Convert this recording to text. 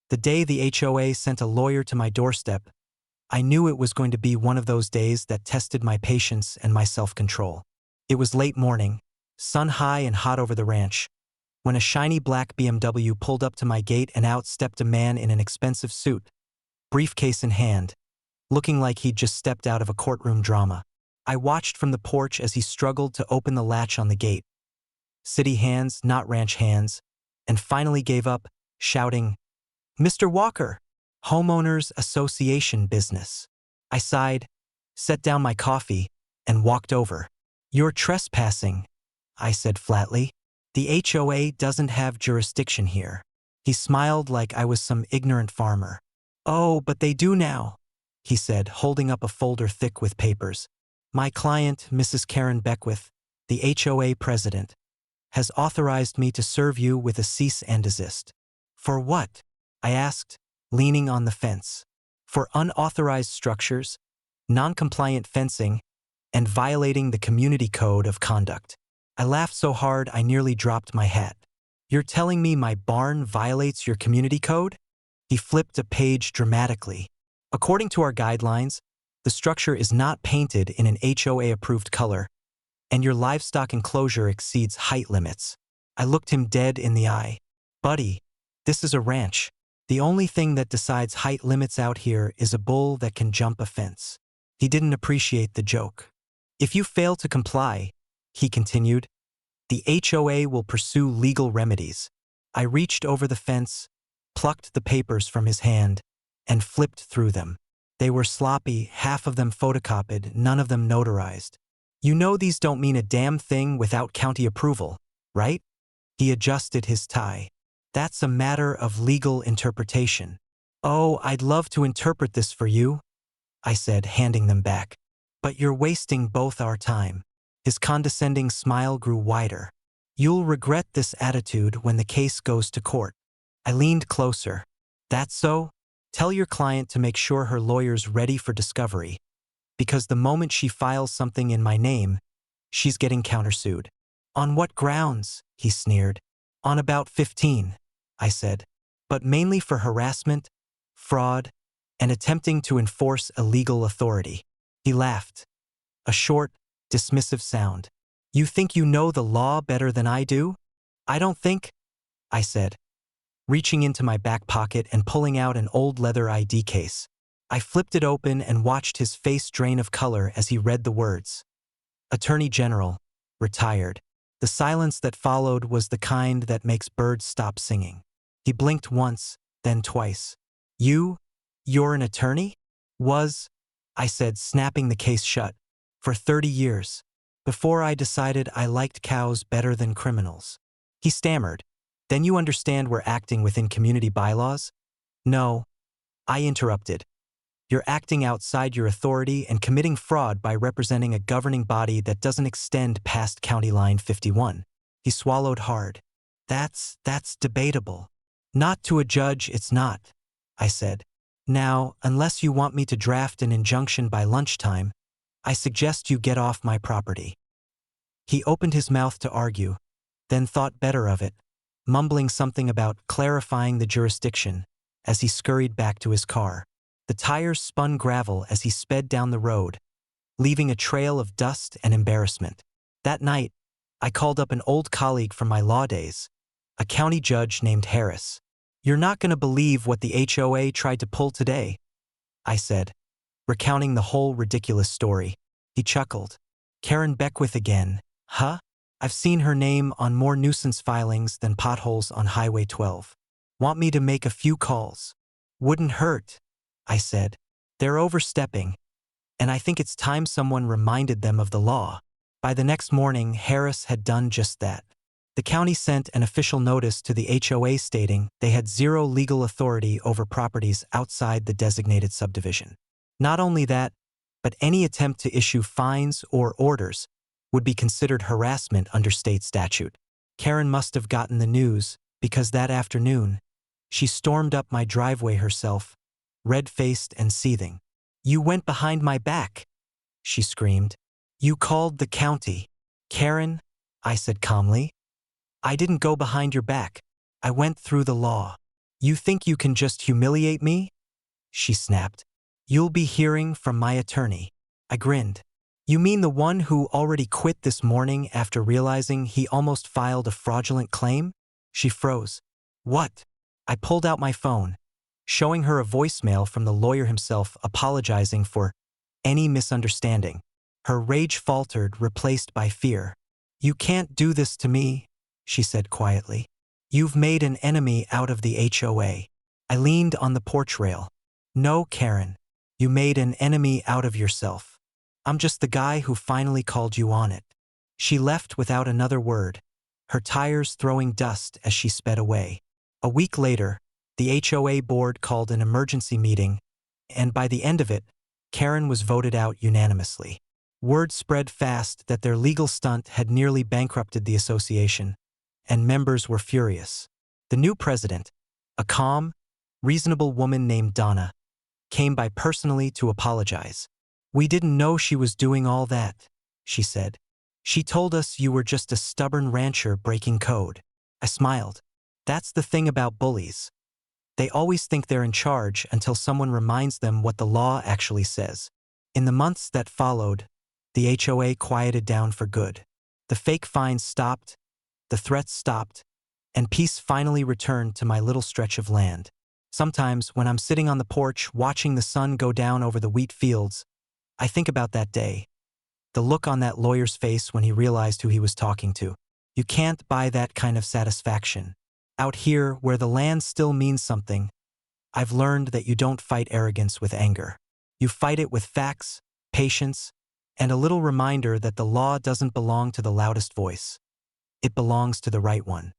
The day the HOA sent a lawyer to my doorstep, I knew it was going to be one of those days that tested my patience and my self-control. It was late morning, sun high and hot over the ranch, when a shiny black BMW pulled up to my gate and out stepped a man in an expensive suit, briefcase in hand, looking like he'd just stepped out of a courtroom drama. I watched from the porch as he struggled to open the latch on the gate. City hands, not ranch hands, and finally gave up, shouting, "Mr. Walker, Homeowners Association business." I sighed, set down my coffee, and walked over. "You're trespassing," I said flatly. "The HOA doesn't have jurisdiction here." He smiled like I was some ignorant farmer. "Oh, but they do now," he said, holding up a folder thick with papers. "My client, Mrs. Karen Beckwith, the HOA president, has authorized me to serve you with a cease and desist." "For what?" I asked, leaning on the fence. "For unauthorized structures, non-compliant fencing, and violating the community code of conduct." I laughed so hard I nearly dropped my hat. "You're telling me my barn violates your community code?" He flipped a page dramatically. "According to our guidelines, the structure is not painted in an HOA-approved color, and your livestock enclosure exceeds height limits." I looked him dead in the eye. "Buddy, this is a ranch. The only thing that decides height limits out here is a bull that can jump a fence." He didn't appreciate the joke. "If you fail to comply," he continued, "the HOA will pursue legal remedies." I reached over the fence, plucked the papers from his hand, and flipped through them. They were sloppy, half of them photocopied, none of them notarized. "You know these don't mean a damn thing without county approval, right?" He adjusted his tie. "That's a matter of legal interpretation." "Oh, I'd love to interpret this for you," I said, handing them back. "But you're wasting both our time." His condescending smile grew wider. "You'll regret this attitude when the case goes to court." I leaned closer. "That's so? Tell your client to make sure her lawyer's ready for discovery, because the moment she files something in my name, she's getting countersued." "On what grounds?" he sneered. "On about 15, I said, "but mainly for harassment, fraud, and attempting to enforce illegal authority." He laughed. A short, dismissive sound. "You think you know the law better than I do?" "I don't think," I said, reaching into my back pocket and pulling out an old leather ID case. I flipped it open and watched his face drain of color as he read the words. "Attorney General, retired." The silence that followed was the kind that makes birds stop singing. He blinked once, then twice. You're an attorney?" "Was," I said, snapping the case shut, "for 30 years. Before I decided I liked cows better than criminals." He stammered. "Then you understand we're acting within community bylaws?" "No," I interrupted. "You're acting outside your authority and committing fraud by representing a governing body that doesn't extend past County Line 51. He swallowed hard. That's debatable." "Not to a judge, it's not," I said. "Now, unless you want me to draft an injunction by lunchtime, I suggest you get off my property." He opened his mouth to argue, then thought better of it, mumbling something about clarifying the jurisdiction as he scurried back to his car. The tires spun gravel as he sped down the road, leaving a trail of dust and embarrassment. That night, I called up an old colleague from my law days, a county judge named Harris. "You're not going to believe what the HOA tried to pull today," I said, recounting the whole ridiculous story. He chuckled. "Karen Beckwith again, huh? I've seen her name on more nuisance filings than potholes on Highway 12. Want me to make a few calls?" "Wouldn't hurt," I said. "They're overstepping, and I think it's time someone reminded them of the law." By the next morning, Harris had done just that. The county sent an official notice to the HOA stating they had zero legal authority over properties outside the designated subdivision. Not only that, but any attempt to issue fines or orders would be considered harassment under state statute. Karen must have gotten the news, because that afternoon, she stormed up my driveway herself, red-faced and seething. "You went behind my back," she screamed. "You called the county." "Karen," I said calmly, "I didn't go behind your back. I went through the law." You think you can just humiliate me? She snapped. You'll be hearing from my attorney. I grinned. You mean the one who already quit this morning after realizing he almost filed a fraudulent claim? She froze. What? I pulled out my phone, showing her a voicemail from the lawyer himself apologizing for any misunderstanding. Her rage faltered, replaced by fear. You can't do this to me, she said quietly. You've made an enemy out of the HOA. I leaned on the porch rail. No, Karen. You made an enemy out of yourself. I'm just the guy who finally called you on it. She left without another word, her tires throwing dust as she sped away. A week later, the HOA board called an emergency meeting, and by the end of it, Karen was voted out unanimously. Word spread fast that their legal stunt had nearly bankrupted the association, and members were furious. The new president, a calm, reasonable woman named Donna, came by personally to apologize. We didn't know she was doing all that, she said. She told us you were just a stubborn rancher breaking code. I smiled. That's the thing about bullies. They always think they're in charge until someone reminds them what the law actually says. In the months that followed, the HOA quieted down for good. The fake fines stopped, the threats stopped, and peace finally returned to my little stretch of land. Sometimes, when I'm sitting on the porch watching the sun go down over the wheat fields, I think about that day. The look on that lawyer's face when he realized who he was talking to. You can't buy that kind of satisfaction. Out here, where the land still means something, I've learned that you don't fight arrogance with anger. You fight it with facts, patience, and a little reminder that the law doesn't belong to the loudest voice. It belongs to the right one.